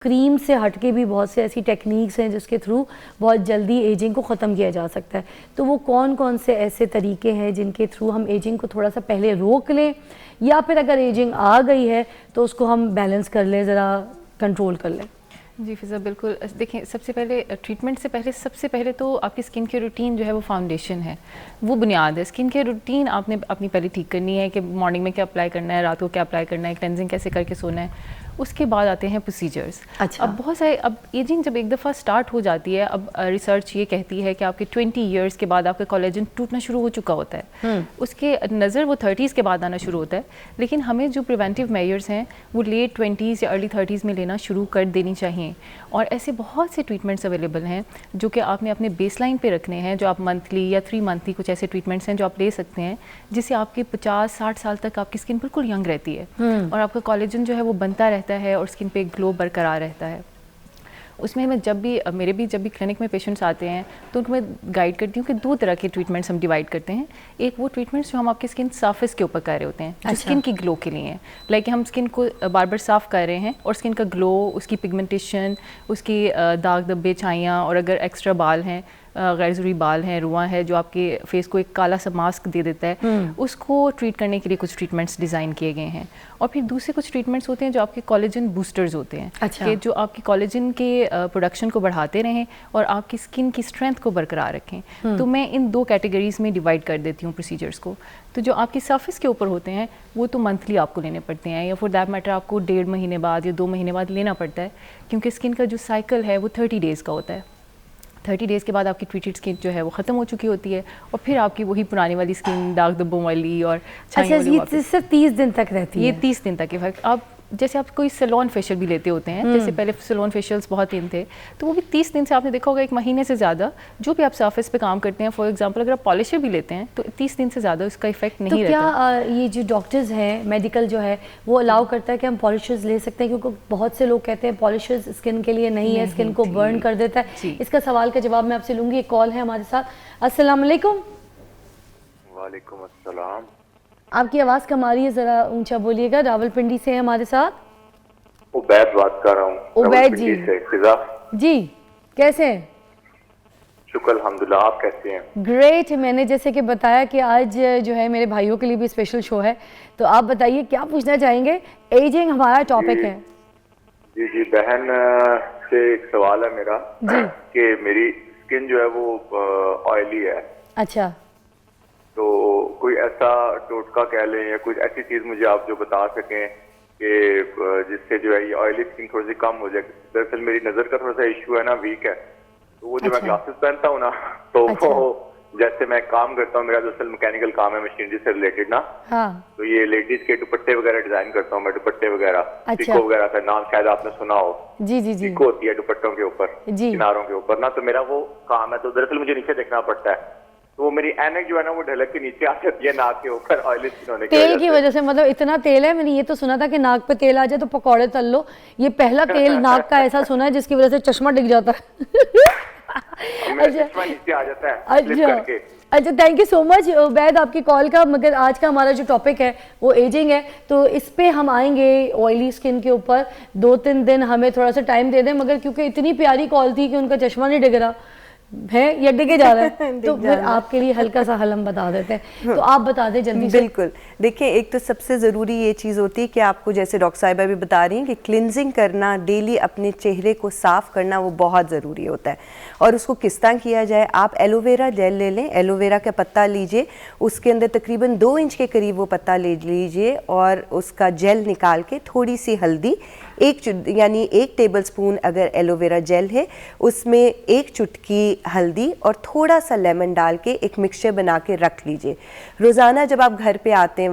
Cream से हटके भी बहुत से ऐसी टेक्निक्स हैं जिसके थ्रू बहुत जल्दी एजिंग को ख़त्म किया जा सकता है। तो वो कौन कौन से ऐसे तरीके हैं जिनके थ्रू हम एजिंग को थोड़ा सा पहले रोक लें, या फिर अगर एजिंग आ गई है तो उसको हम बैलेंस कर लें, ज़रा कंट्रोल कर लें? जी फ़िज़ा, बिल्कुल। देखिए, सबसे पहले ट्रीटमेंट से पहले सबसे पहले तो आपकी स्किन केयर रूटीन जो है वो फाउंडेशन है, वो बुनियाद है। स्किन केयर रूटीन आपने अपनी पहले ठीक करनी है कि मॉर्निंग में क्या अप्लाई करना है, रात को क्या अप्लाई करना है, क्लेंजिंग कैसे करके सोना है। उसके बाद आते हैं प्रोसीजर्स। अच्छा। अब बहुत सारे, अब एजिंग जब एक दफ़ा स्टार्ट हो जाती है, अब रिसर्च ये कहती है कि आपके 20 ईयर्स के बाद आपका कोलेजन टूटना शुरू हो चुका होता है। उसके नज़र वो 30s के बाद आना शुरू होता है, लेकिन हमें जो प्रिवेंटिव मेजर्स हैं वो लेट 20s या अर्ली 30s में लेना शुरू कर देनी चाहिए। और ऐसे बहुत से ट्रीटमेंट्स अवेलेबल हैं जो कि आपने अपने बेसलाइन पे रखने हैं, जो आप मंथली या 3 मंथली कुछ ऐसे ट्रीटमेंट्स हैं जो आप ले सकते हैं, जिससे आपके 50-60 साल तक आपकी स्किन बिल्कुल यंग रहती है और आपका कोलेजन जो है वो बनता रहता है और स्किन पे एक ग्लो बरकरार रहता है। उसमें मैं जब भी क्लिनिक में पेशेंट्स आते हैं तो उनको मैं गाइड करती हूँ कि 2 तरह के ट्रीटमेंट्स हम डिवाइड करते हैं। एक वो ट्रीटमेंट्स जो हम आपकी स्किन सरफेस के ऊपर कर रहे होते हैं, जो स्किन की ग्लो के लिए हैं, लाइक हम स्किन को बार बार साफ़ कर रहे हैं और स्किन का ग्लो, उसकी पिगमेंटेशन, उसकी दाग धब्बे, छाइयाँ, और अगर एक्स्ट्रा बाल हैं, गैर ज़रूरी बाल हैं, रुआं है जो आपके फेस को एक काला सा मास्क दे देता है, उसको ट्रीट करने के लिए कुछ ट्रीटमेंट्स डिज़ाइन किए गए हैं। और फिर दूसरे कुछ ट्रीटमेंट्स होते हैं जो आपके कोलेजन बूस्टर्स होते हैं। अच्छा। कि जो आपकी कोलेजन के प्रोडक्शन को बढ़ाते रहें और आपकी स्किन की स्ट्रेंथ को बरकरार रखें। तो मैं इन 2 कैटेगरीज में डिवाइड कर देती हूँ प्रोसीजर्स को। तो जो आपकी सरफेस के ऊपर होते हैं वो तो मंथली आपको लेने पड़ते हैं, या फॉर दैट मैटर आपको 1.5 महीने बाद या 2 महीने बाद लेना पड़ता है, क्योंकि स्किन का जो साइकिल है वो 30 डेज़ का होता है। 30 डेज़ के बाद आपकी ट्रीटेड स्किन जो है वो ख़त्म हो चुकी होती है और फिर आपकी वही पुरानी वाली स्किन दाग धब्बों वाली और छाई वाली ये सिर्फ 30 दिन तक रहती है? ये 30 दिन तक इफेक्ट। आप जैसे आप कोई सैलून फेशियल भी लेते होते हैं, जैसे पहले सैलून फेशियल्स बहुत इन थे, तो वो भी 30 दिन से आपने देखा होगा, 1 महीने से ज़्यादा जो भी आप सरफेस पे काम करते हैं, फॉर एग्जांपल अगर आप पॉलिशर भी लेते हैं तो 30 दिन से ज़्यादा उसका इफेक्ट नहीं रहता। तो क्या ये जो डॉक्टर्स हैं, मेडिकल जो है, वो अलाउ करता है कि हम पॉलिशर्स ले सकते हैं? क्योंकि बहुत से लोग कहते हैं पॉलिशर्स स्किन के लिए नहीं है, स्किन को बर्न कर देता है। इसका सवाल का जवाब मैं आपसे लूँगी। एक कॉल है हमारे साथ। अस्सलाम वालेकुम। वालेकुम अस्सलाम। आपकी आवाज़ कम आ रही है, ज़रा ऊंचा बोलिएगा। रावलपिंडी से है हमारे साथ उबैद बात कर रहा हूँ। उबैद जी जी, कैसे हैं? शुक्र अल्हम्दुलिल्लाह, आप कैसे हैं? ग्रेट। मैंने जैसे कि बताया कि आज जो है मेरे भाइयों के लिए भी स्पेशल शो है, तो आप बताइए क्या पूछना चाहेंगे? एजिंग हमारा टॉपिक है। जी जी, बहन से एक सवाल है मेरा जी। कि मेरी स्किन जो है वो ऑयली है। अच्छा। तो कोई ऐसा टोटका कह लें या कुछ ऐसी चीज़ मुझे आप जो बता सकें कि जिससे जो है ये ऑयली स्किन थोड़ी सी कम हो जाए। दरअसल मेरी नज़र का थोड़ा सा इशू है ना, वीक है, तो वो जो मैं ग्लासेस पहनता हूँ ना, तो वो जैसे मैं काम करता हूँ, मेरा दरअसल मैकेनिकल काम है, मशीनरी से रिलेटेड ना। हाँ। तो ये लेडीज के दुपट्टे वगैरह डिजाइन करता हूँ मैं, दुपट्टे वगैरह। पिको वगैरह का नाम शायद आपने सुना हो। जी जी जी। पिको होती है दुपट्टों के ऊपर, किनारों के ऊपर ना, तो मेरा वो काम है। तो दरअसल मुझे नीचे देखना पड़ता है, तो वो मेरी ऐनक जो है ना वो ढलक के नीचे आ जाती है नाक के ऊपर, ऑयली स्किन होने की वजह से। मतलब इतना तेल है, मैंने ये तो सुना था कि नाक पे तेल आ जाए तो पकौड़े तल लो। ये पहला तेल नाक का ऐसा सुना है जिसकी वजह से चश्मा डिग जाता है। चश्मा नीचे आ जाता है स्लिप करके। अच्छा, thank you so much Ubaid आपकी कॉल का। मगर आज का हमारा जो टॉपिक है वो एजिंग है, तो इस पे हम आएंगे ऑयली स्किन के ऊपर। 2-3 दिन हमें थोड़ा सा टाइम दे दें, मगर क्योंकि इतनी प्यारी कॉल थी कि उनका चश्मा नहीं डिग रहा है या डिगे जा रहा है तो फिर आपके लिए हल्का सा हल हम बता देते हैं। तो आप बता दें जल्दी से। बिल्कुल। देखिए, एक तो सबसे ज़रूरी ये चीज़ होती है कि आपको, जैसे डॉक्टर साहिबा भी बता रही हैं, कि क्लिनजिंग करना, डेली अपने चेहरे को साफ़ करना वो बहुत ज़रूरी होता है। और उसको किस तरह किया जाए, आप एलोवेरा जेल ले लें, एलोवेरा का पत्ता लीजिए, उसके अंदर तकरीबन 2 इंच के करीब वो पत्ता ले लीजिए और उसका जेल निकाल के थोड़ी सी हल्दी, यानी 1 टेबलस्पून अगर एलोवेरा जेल है, उसमें 1 चुटकी हल्दी और थोड़ा सा लेमन डाल के एक मिक्सचर बना के रख लीजिए। रोज़ाना जब आप घर पे आते हैं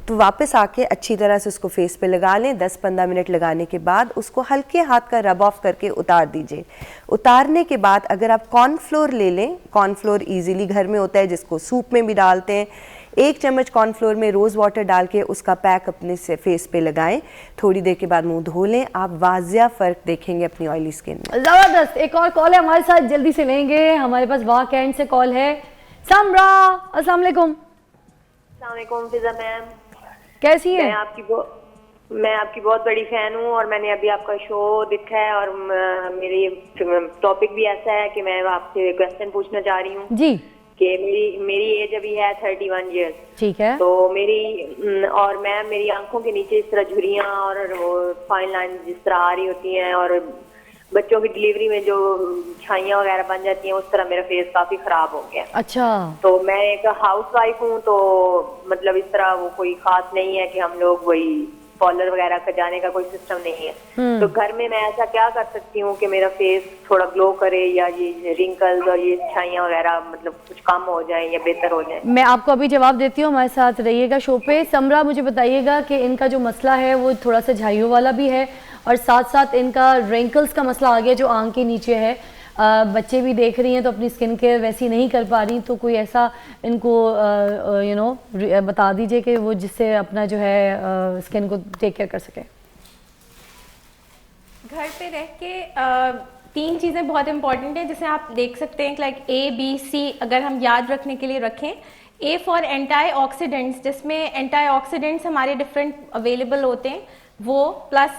तो वापस आके अच्छी तरह से उसको फेस पे लगा लें। 10-15 मिनट लगाने के बाद उसको हल्के हाथ का रब ऑफ करके उतार दीजिए। उतारने के बाद अगर आप कॉर्नफ्लोर ले लें, कॉर्नफ्लोर ईजिली घर में होता है, जिसको सूप में भी डालते हैं, 1 चम्मच कॉर्नफ्लोर में रोज़ वाटर डाल के उसका पैक अपने से फेस पे लगाएं। थोड़ी देर के बाद मुंह धो लें, आप वाजिया फ़र्क देखेंगे अपनी ऑयली स्किन में। ज़बरदस्त। एक और कॉल है हमारे साथ, जल्दी से लेंगे। हमारे पास वाह कैंट से कॉल है। समरा, अस्सलाम वालेकुम। अस्सलाम वालेकुम फिजा मैम, कैसी है? मैं आपकी मैं आपकी बहुत बड़ी फैन हूँ और मैंने अभी आपका शो देखा है और मेरी टॉपिक भी ऐसा है कि मैं आपसे क्वेश्चन पूछना चाह रही हूँ जी कि मेरी एज अभी है 31 ईयर्स। ठीक है। तो मेरी आंखों के नीचे इस तरह झुर्रियाँ और फाइन लाइन जिस तरह आ रही होती हैं और बच्चों की डिलीवरी में जो छाइयाँ वगैरह बन जाती हैं उस तरह मेरा फेस काफी खराब हो गया। अच्छा। तो मैं एक हाउस वाइफ हूँ, तो मतलब इस तरह वो कोई खास नहीं है कि हम लोग वही पार्लर वगैरह का जाने का कोई सिस्टम नहीं है। तो घर में मैं ऐसा क्या कर सकती हूँ कि मेरा फेस थोड़ा ग्लो करे या ये रिंकल्स और ये छाइयाँ वगैरह मतलब कुछ कम हो जाए या बेहतर हो जाए? मैं आपको अभी जवाब देती हूँ, हमारे साथ रहिएगा शो पे। समरा, मुझे बताइएगा कि इनका जो मसला है वो थोड़ा सा झाइयों वाला भी है और साथ साथ इनका रिंकल्स का मसला आ गया जो आंख के नीचे है। बच्चे भी देख रही हैं तो अपनी स्किन केयर वैसी नहीं कर पा रही, तो कोई ऐसा इनको बता दीजिए कि वो जिससे अपना जो है स्किन को टेक केयर कर सके। घर पे रह के 3 चीज़ें बहुत इंपॉर्टेंट हैं जिसे आप देख सकते हैं, लाइक ABC अगर हम याद रखने के लिए रखें। A फॉर एंटीऑक्सीडेंट्स, जिसमें एंटीऑक्सीडेंट्स हमारे डिफरेंट अवेलेबल होते हैं वो, प्लस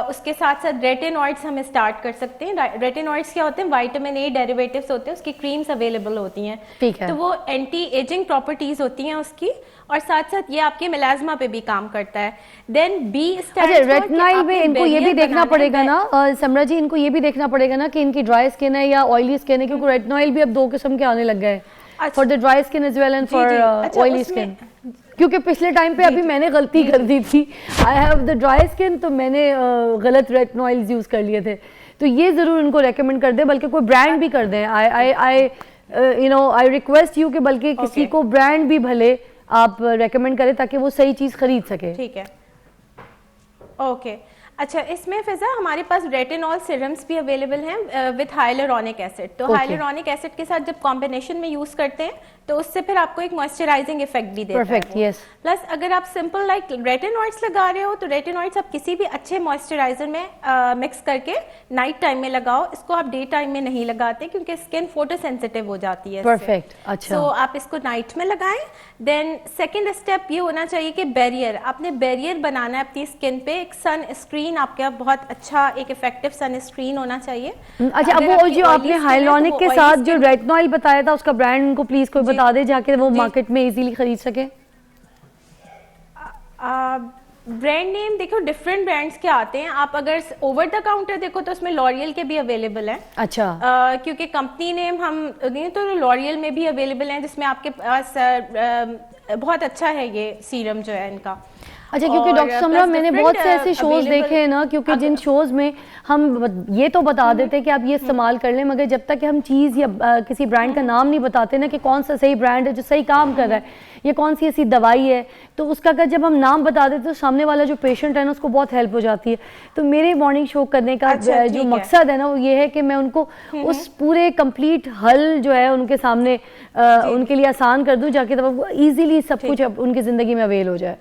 उसके साथ साथ रेटिनॉइड्स हम स्टार्ट कर सकते हैं। रेटिनॉइड्स क्या होते हैं? विटामिन A डेरिवेटिव्स होते हैं, उसकी क्रीम्स अवेलेबल होती हैं। ठीक है। तो वो एंटी एजिंग प्रॉपर्टीज होती हैं उसकी, और साथ साथ ये आपके मेलाज्मा पे भी काम करता है। देन B अच्छा, रेटिनॉइल में इनको ये भी देखना पड़ेगा ना समरा जी, इनको ये भी देखना पड़ेगा ना कि इनकी ड्राई स्किन है या ऑयली स्किन है, क्योंकि रेटिनॉइल भी अब 2 किस्म के आने लग गए, for the dry skin as well and for oily skin. क्योंकि पिछले टाइम पे अभी मैंने गलती कर दी थी, I have the dry skin, तो मैंने गलत रेटिनॉइल्स यूज़ कर लिए थे। तो ये ज़रूर इनको रेकमेंड कर दें, बल्कि कोई ब्रांड भी कर दें। आई रिक्वेस्ट यू कि बल्कि किसी को ब्रांड भी भले आप रेकमेंड करें ताकि वो सही चीज़ खरीद सके। ठीक है, ओके। अच्छा, इसमें फिजा हमारे पास रेटिनॉल सीरम्स भी अवेलेबल हैं विद हाइलुरोनिक एसिड। तो हाइलुरोनिक एसिड के साथ जब कॉम्बिनेशन में यूज करते हैं तो उससे फिर आपको एक मॉइस्चराइजिंग इफेक्ट भी देता है। yes. प्लस अगर आप सिंपल लाइक रेटिनॉइड्स लगा रहे हो तो रेटिनॉइड्स आप किसी भी अच्छे मॉइस्चराइजर में मिक्स करके नाइट टाइम में लगाओ। इसको आप डे टाइम में नहीं लगाते क्योंकि स्किन फोटो सेंसिटिव हो जाती है। परफेक्ट। अच्छा, तो आप इसको नाइट में लगाएं। देन सेकेंड स्टेप ये होना चाहिए कि बैरियर, आपने बैरियर बनाना है अपनी स्किन पे। एक सन स्क्रीन आपका बहुत अच्छा एक इफेक्टिव सन स्क्रीन होना चाहिए। अच्छा, अब वो जो आपने हाइलुरोनिक के साथ जो रेटिनॉइल बताया था उसका ब्रांड उनको प्लीज कोई बता दे जाके वो मार्केट में इजीली खरीद सके। ब्रांड नेम देखो, डिफरेंट ब्रांड्स के आते हैं। आप अगर ओवर द काउंटर देखो तो उसमें लॉरियल के भी अवेलेबल हैं। अच्छा। क्योंकि कंपनी नेम हम नहीं, तो लॉरियल में भी अवेलेबल हैं जिसमें आपके पास बहुत अच्छा है ये सीरम जो है इनका। अच्छा, क्योंकि डॉक्टर समरा मैंने बहुत से ऐसे शोज देखे हैं ना, क्योंकि जिन शोज में हम ये तो बता देते हैं कि आप ये इस्तेमाल कर लें, मगर जब तक हम चीज़ या किसी ब्रांड का नाम नहीं बताते ना कि कौन सा सही ब्रांड है जो सही काम कर रहा है, ये कौन सी ऐसी दवाई है, तो उसका अगर जब हम नाम बता देते तो सामने वाला जो पेशेंट है ना उसको बहुत हेल्प हो जाती है। तो मेरे मॉर्निंग शो करने का जो मकसद है ना वो ये है कि मैं उनको उस पूरे कंप्लीट हल जो है उनके सामने उनके लिए आसान कर दूं, जाके तब ईजिली सब कुछ उनकी ज़िंदगी में अवेल हो जाए।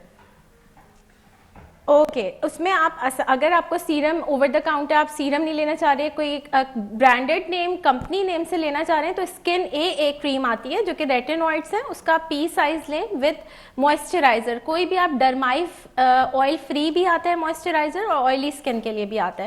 ओके, उसमें आप अगर आपको सीरम ओवर द काउंटर आप सीरम नहीं लेना चाह रहे, कोई ब्रांडेड नेम कंपनी नेम से लेना चाह रहे हैं, तो स्किन ए क्रीम आती है जो कि रेटिनॉइड्स है, उसका P साइज लें विद मॉइस्चराइजर। कोई भी आप डरमाइव ऑयल फ्री भी आता है मॉइस्चराइजर और ऑयली स्किन के लिए भी आता है।